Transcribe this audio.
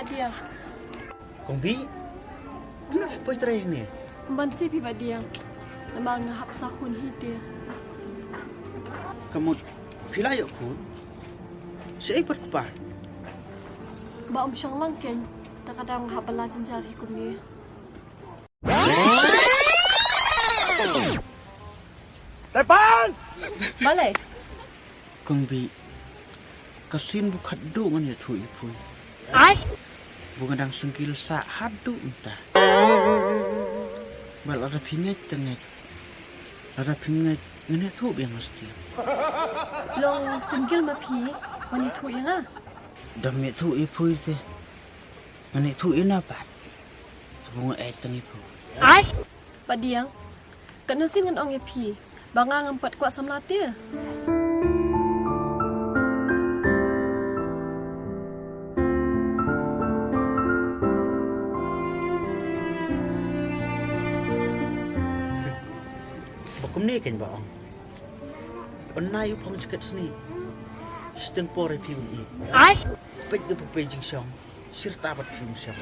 Pak Diang. Kong Bi, kenapa poi terakhir ni? Membansi Pak Diang. Lemang ngahap sakun hidir. Kamu pilayok ku? Siapa kupah? Ba syang langken. Takadang hapala jenjar hikum dia. Depan! Balai. Kong Bi, kasin bukat do ngan ya thui pui. Ai? Bunga dang sengkil sa hadu entah. Bal ada pingat tengah. Ada pingat ngene tu biang mesti. Long singgil mapi. Wani tu yang ah. Dam ya thui pui te. Ngene tu ina pat. Bunga tengah ipu. Ai? Pak Diang. Kat nusin ngan ong epi. Banga ngampat kuat samlatia. Bakum ni kan baong. Onai upang cekat sini. Seteng pore piun i. Ai? Pej ke Beijing Xiong. Sirta bat piun Xiong.